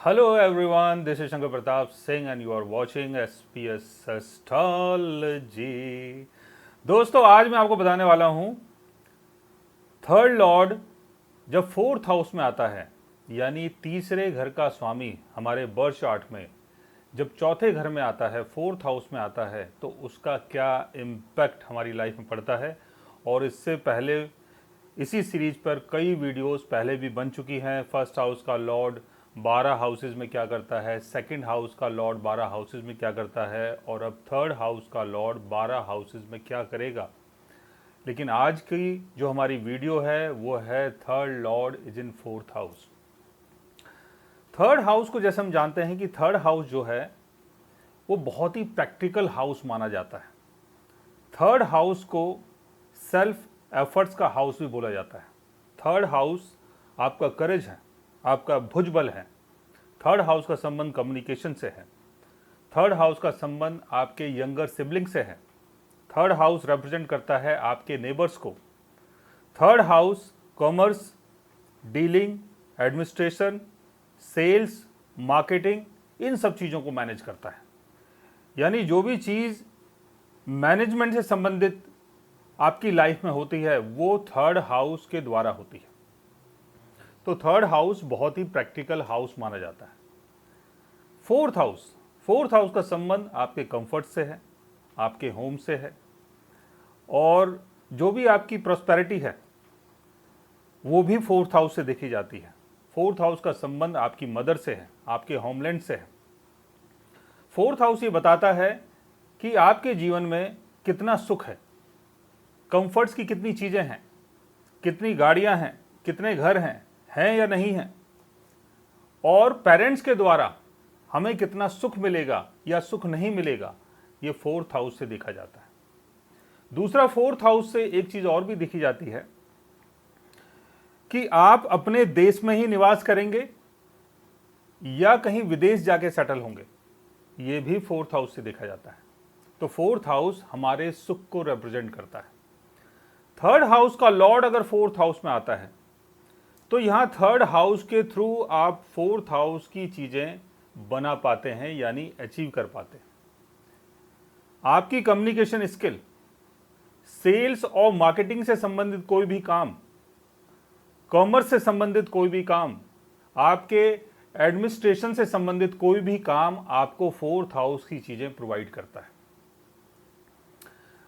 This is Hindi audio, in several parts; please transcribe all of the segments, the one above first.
Hello everyone, this is Shankar Pratap Singh and you are watching SPS Astrology। दोस्तों आज मैं आपको बताने वाला हूं थर्ड लॉर्ड जब फोर्थ हाउस में आता है यानी तीसरे घर का स्वामी हमारे बर्थ चार्ट में जब चौथे घर में आता है, फोर्थ हाउस में आता है, तो उसका क्या इम्पैक्ट हमारी लाइफ में पड़ता है। और इससे पहले इसी सीरीज पर कई वीडियोस पहले भी बन चुकी हैं। फर्स्ट हाउस का लॉर्ड 12 हाउसेज में क्या करता है, सेकंड हाउस का लॉर्ड 12 हाउसेज में क्या करता है, और अब थर्ड हाउस का लॉर्ड 12 हाउसेज में क्या करेगा। लेकिन आज की जो हमारी वीडियो है वो है third Lord is in fourth house. Third house को जैसे हम जानते हैं कि थर्ड हाउस जो है वो बहुत ही प्रैक्टिकल हाउस माना जाता है। थर्ड हाउस को सेल्फ एफर्ट्स का हाउस भी बोला जाता है। थर्ड हाउस आपका करेज है, आपका भुजबल है। थर्ड हाउस का संबंध कम्युनिकेशन से है। थर्ड हाउस का संबंध आपके यंगर सिबलिंग से है। थर्ड हाउस रिप्रेजेंट करता है आपके नेबर्स को। Third house commerce, dealing, administration, sales, marketing, इन सब चीज़ों को मैनेज करता है। यानी जो भी चीज़ मैनेजमेंट से संबंधित आपकी लाइफ में होती है वो थर्ड हाउस के द्वारा होती है। तो थर्ड हाउस बहुत ही प्रैक्टिकल हाउस माना जाता है। फोर्थ हाउस का संबंध आपके कंफर्ट से है, आपके होम से है, और जो भी आपकी प्रॉस्पेरिटी है वो भी फोर्थ हाउस से देखी जाती है। फोर्थ हाउस का संबंध आपकी मदर से है, आपके होमलैंड से है। फोर्थ हाउस ये बताता है कि आपके जीवन में कितना सुख है, कंफर्ट्स की कितनी चीज़ें हैं, कितनी गाड़ियां हैं, कितने घर हैं या नहीं हैं, और पेरेंट्स के द्वारा हमें कितना सुख मिलेगा या सुख नहीं मिलेगा, ये फोर्थ हाउस से देखा जाता है। दूसरा, फोर्थ हाउस से एक चीज़ और भी देखी जाती है कि आप अपने देश में ही निवास करेंगे या कहीं विदेश जाके सेटल होंगे, ये भी फोर्थ हाउस से देखा जाता है। तो फोर्थ हाउस हमारे सुख को रिप्रेजेंट करता है। थर्ड हाउस का लॉर्ड अगर फोर्थ हाउस में आता है तो यहां थर्ड हाउस के थ्रू आप फोर्थ हाउस की चीजें बना पाते हैं, यानी अचीव कर पाते हैं। आपकी कम्युनिकेशन स्किल, सेल्स और मार्केटिंग से संबंधित कोई भी काम, कॉमर्स से संबंधित कोई भी काम, आपके एडमिनिस्ट्रेशन से संबंधित कोई भी काम आपको फोर्थ हाउस की चीजें प्रोवाइड करता है।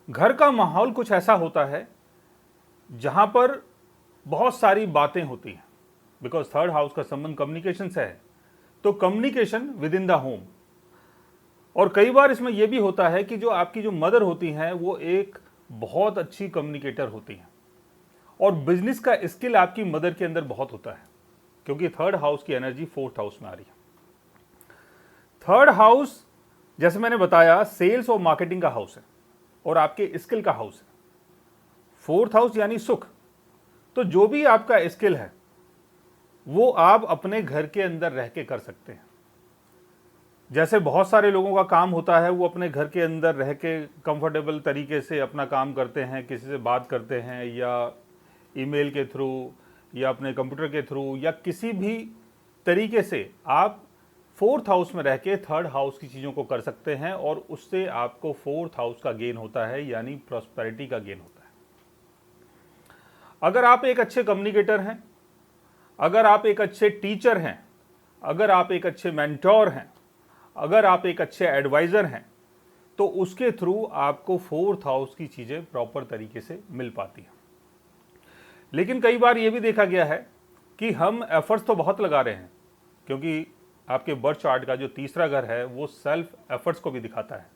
घर का माहौल कुछ ऐसा होता है जहां पर बहुत सारी बातें होती हैं, बिकॉज थर्ड हाउस का संबंध कम्युनिकेशन से है। तो communication with in the home, और कई बार इसमें यह भी होता है कि जो आपकी जो मदर होती हैं वो एक बहुत अच्छी कम्युनिकेटर होती हैं, और बिजनेस का स्किल आपकी मदर के अंदर बहुत होता है, क्योंकि थर्ड हाउस की एनर्जी फोर्थ हाउस में आ रही है। थर्ड हाउस जैसे मैंने बताया सेल्स और मार्केटिंग का हाउस है और आपके स्किल का हाउस है। फोर्थ हाउस यानी सुख। तो जो भी आपका स्किल है वो आप अपने घर के अंदर रह के कर सकते हैं। जैसे बहुत सारे लोगों का काम होता है वो अपने घर के अंदर रह के कंफर्टेबल तरीके से अपना काम करते हैं, किसी से बात करते हैं या ईमेल के थ्रू या अपने कंप्यूटर के थ्रू या किसी भी तरीके से आप फोर्थ हाउस में रह के थर्ड हाउस की चीज़ों को कर सकते हैं, और उससे आपको फोर्थ हाउस का गेन होता है, यानी प्रॉस्पेरिटी का गेन होता है। अगर आप एक अच्छे कम्युनिकेटर हैं, अगर आप एक अच्छे टीचर हैं, अगर आप एक अच्छे मेंटोर हैं, अगर आप एक अच्छे एडवाइज़र हैं, तो उसके थ्रू आपको फोर्थ हाउस की चीज़ें प्रॉपर तरीके से मिल पाती हैं। लेकिन कई बार ये भी देखा गया है कि हम एफर्ट्स तो बहुत लगा रहे हैं, क्योंकि आपके बर्थ चार्ट का जो तीसरा घर है वो सेल्फ एफर्ट्स को भी दिखाता है।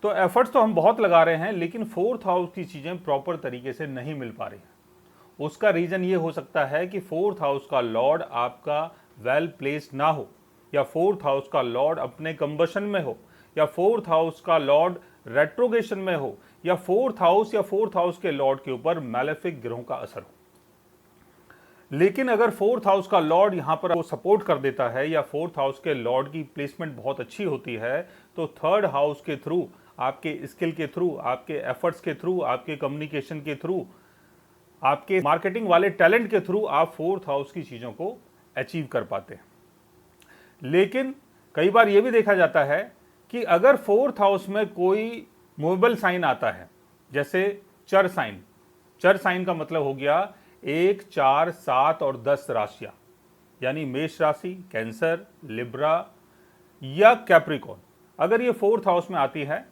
तो एफर्ट्स तो हम बहुत लगा रहे हैं, लेकिन फोर्थ हाउस की चीज़ें प्रॉपर तरीके से नहीं मिल पा रही हैं। उसका रीज़न ये हो सकता है कि फोर्थ हाउस का लॉर्ड आपका वेल प्लेस्ड ना हो, या फोर्थ हाउस का लॉर्ड अपने कंबशन में हो, या फोर्थ हाउस का लॉर्ड रेट्रोगेशन में हो, या फोर्थ हाउस के लॉर्ड के ऊपर मैलेफिक ग्रहों का असर हो। लेकिन अगर फोर्थ हाउस का लॉर्ड यहां पर आपको सपोर्ट कर देता है, या फोर्थ हाउस के लॉर्ड की प्लेसमेंट बहुत अच्छी होती है, तो थर्ड हाउस के थ्रू, आपके स्किल के थ्रू, आपके एफर्ट्स के थ्रू, आपके कम्युनिकेशन के थ्रू, आपके मार्केटिंग वाले टैलेंट के थ्रू आप फोर्थ हाउस की चीज़ों को अचीव कर पाते हैं। लेकिन कई बार ये भी देखा जाता है कि अगर फोर्थ हाउस में कोई मूवेबल साइन आता है, जैसे चर साइन का मतलब हो गया 1, 4, 7 और 10 राशियां, यानी मेष राशि, कैंसर, लिब्रा या कैप्रिकॉर्न, अगर ये फोर्थ हाउस में आती है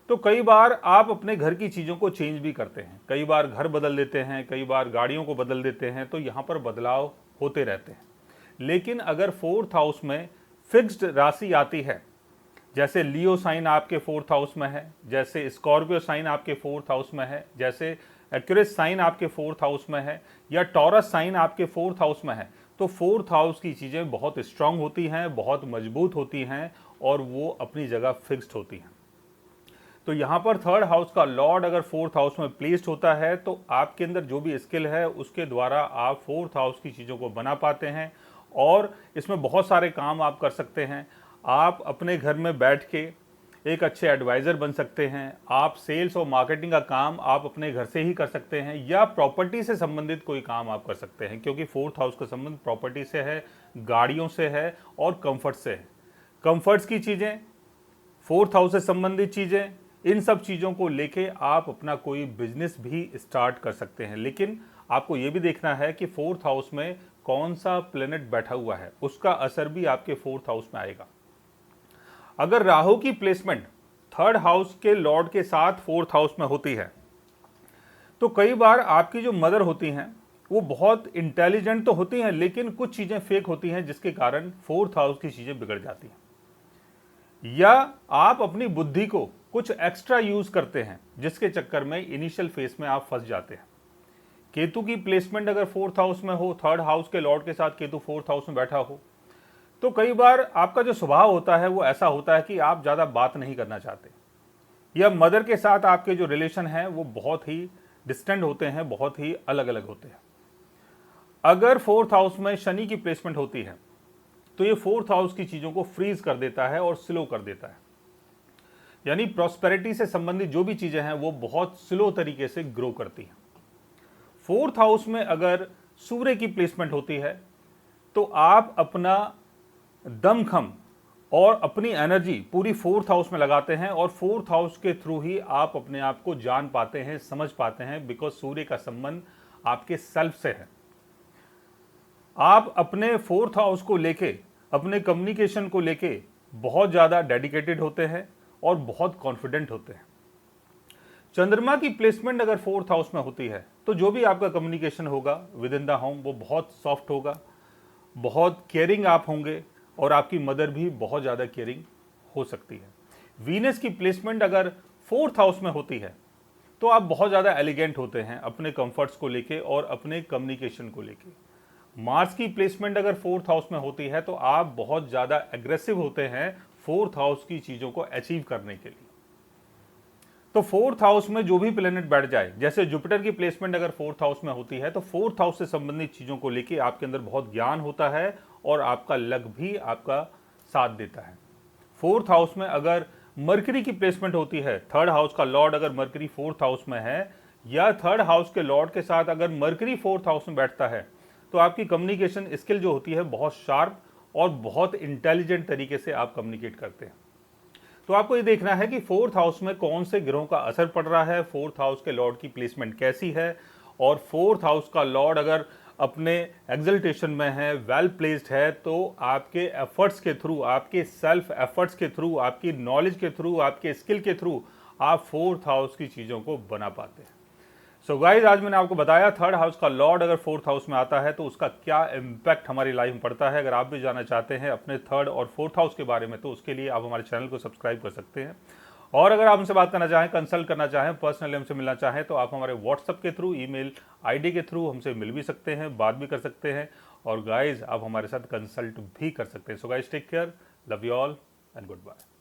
तो कई बार आप अपने घर की चीज़ों को चेंज भी करते हैं, कई बार घर बदल देते हैं, कई बार गाड़ियों को बदल देते हैं, तो यहाँ पर बदलाव होते रहते हैं। लेकिन अगर फोर्थ हाउस में फिक्स्ड राशि आती है, जैसे लियो साइन आपके फोर्थ हाउस में है, जैसे स्कॉर्पियो साइन आपके फोर्थ हाउस में है, जैसे एक्यूरेस साइन आपके फोर्थ हाउस में है, या टॉरस साइन आपके फोर्थ हाउस में है, तो फोर्थ हाउस की चीज़ें बहुत स्ट्रांग होती हैं, बहुत मजबूत होती हैं और वो अपनी जगह फिक्स्ड होती हैं। तो यहाँ पर थर्ड हाउस का लॉर्ड अगर फोर्थ हाउस में प्लेस्ड होता है तो आपके अंदर जो भी स्किल है उसके द्वारा आप फोर्थ हाउस की चीज़ों को बना पाते हैं और इसमें बहुत सारे काम आप कर सकते हैं। आप अपने घर में बैठ के एक अच्छे एडवाइज़र बन सकते हैं, आप सेल्स और मार्केटिंग का काम आप अपने घर से ही कर सकते हैं, या प्रॉपर्टी से संबंधित कोई काम आप कर सकते हैं, क्योंकि फोर्थ हाउस का संबंध प्रॉपर्टी से है, गाड़ियों से है और कंफर्ट से है। कंफर्ट्स की चीज़ें, फोर्थ हाउस से संबंधित चीज़ें, इन सब चीज़ों को लेके आप अपना कोई बिजनेस भी स्टार्ट कर सकते हैं। लेकिन आपको ये भी देखना है कि फोर्थ हाउस में कौन सा प्लेनेट बैठा हुआ है, उसका असर भी आपके फोर्थ हाउस में आएगा। अगर राहु की प्लेसमेंट थर्ड हाउस के लॉर्ड के साथ फोर्थ हाउस में होती है तो कई बार आपकी जो मदर होती हैं वो बहुत इंटेलिजेंट तो होती हैं, लेकिन कुछ चीज़ें फेक होती हैं जिसके कारण फोर्थ हाउस की चीज़ें बिगड़ जाती हैं, या आप अपनी बुद्धि को कुछ एक्स्ट्रा यूज करते हैं जिसके चक्कर में इनिशियल फेस में आप फंस जाते हैं। केतु की प्लेसमेंट अगर फोर्थ हाउस में हो, थर्ड हाउस के लॉर्ड के साथ केतु फोर्थ हाउस में बैठा हो, तो कई बार आपका जो स्वभाव होता है वो ऐसा होता है कि आप ज़्यादा बात नहीं करना चाहते, या मदर के साथ आपके जो रिलेशन हैं वो बहुत ही डिस्टेंट होते हैं, बहुत ही अलग अलग होते हैं। अगर फोर्थ हाउस में शनि की प्लेसमेंट होती है तो ये फोर्थ हाउस की चीज़ों को फ्रीज कर देता है और स्लो कर देता है, यानी प्रॉस्पेरिटी से संबंधित जो भी चीज़ें हैं वो बहुत स्लो तरीके से ग्रो करती हैं। फोर्थ हाउस में अगर सूर्य की प्लेसमेंट होती है तो आप अपना दमखम और अपनी एनर्जी पूरी फोर्थ हाउस में लगाते हैं और फोर्थ हाउस के थ्रू ही आप अपने आप को जान पाते हैं, समझ पाते हैं, बिकॉज सूर्य का संबंध आपके सेल्फ से है। आप अपने फोर्थ हाउस को लेके, अपने कम्युनिकेशन को लेके बहुत ज़्यादा डेडिकेटेड होते हैं और बहुत कॉन्फिडेंट होते हैं। चंद्रमा की प्लेसमेंट अगर फोर्थ हाउस में होती है तो जो भी आपका कम्युनिकेशन होगा विद इन द होम वो बहुत सॉफ्ट होगा, बहुत केयरिंग आप होंगे और आपकी मदर भी बहुत ज़्यादा केयरिंग हो सकती है। वीनस की प्लेसमेंट अगर फोर्थ हाउस में होती है तो आप बहुत ज़्यादा एलिगेंट होते हैं अपने कंफर्ट्स को लेके और अपने कम्युनिकेशन को लेके। मार्स की प्लेसमेंट अगर फोर्थ हाउस में होती है तो आप बहुत ज़्यादा एग्रेसिव होते हैं फोर्थ हाउस की चीज़ों को अचीव करने के लिए। तो फोर्थ हाउस में जो भी प्लेनेट बैठ जाए, जैसे जुपिटर की प्लेसमेंट अगर फोर्थ हाउस में होती है तो फोर्थ हाउस से संबंधित चीज़ों को लेके आपके अंदर बहुत ज्ञान होता है और आपका लक भी आपका साथ देता है। फोर्थ हाउस में अगर मरकरी की प्लेसमेंट होती है, थर्ड हाउस का लॉर्ड अगर मरकरी फोर्थ हाउस में है या थर्ड हाउस के लॉर्ड के साथ अगर मरकरी फोर्थ हाउस में बैठता है तो आपकी कम्युनिकेशन स्किल जो होती है बहुत शार्प और बहुत इंटेलिजेंट तरीके से आप कम्युनिकेट करते हैं। तो आपको ये देखना है कि फोर्थ हाउस में कौन से ग्रहों का असर पड़ रहा है, फोर्थ हाउस के लॉर्ड की प्लेसमेंट कैसी है, और फोर्थ हाउस का लॉर्ड अगर अपने एग्जल्टेशन में है, वेल प्लेस्ड है, तो आपके एफर्ट्स के थ्रू, आपके सेल्फ एफर्ट्स के थ्रू, आपकी नॉलेज के थ्रू, आपके स्किल के थ्रू आप फोर्थ हाउस की चीज़ों को बना पाते हैं। सो गाइज, आज मैंने आपको बताया थर्ड हाउस का लॉर्ड अगर फोर्थ हाउस में आता है तो उसका क्या इम्पैक्ट हमारी लाइफ में पड़ता है। अगर आप भी जानना चाहते हैं अपने थर्ड और फोर्थ हाउस के बारे में तो उसके लिए आप हमारे चैनल को सब्सक्राइब कर सकते हैं। और अगर आप हमसे बात करना चाहें, कंसल्ट करना चाहें, पर्सनली हमसे मिलना चाहें तो आप हमारे व्हाट्सएप के थ्रू, ईमेल आईडी के थ्रू हमसे मिल भी सकते हैं, बात भी कर सकते हैं, और गाइज आप हमारे साथ कंसल्ट भी कर सकते हैं। So guys, take care, love you all and good bye.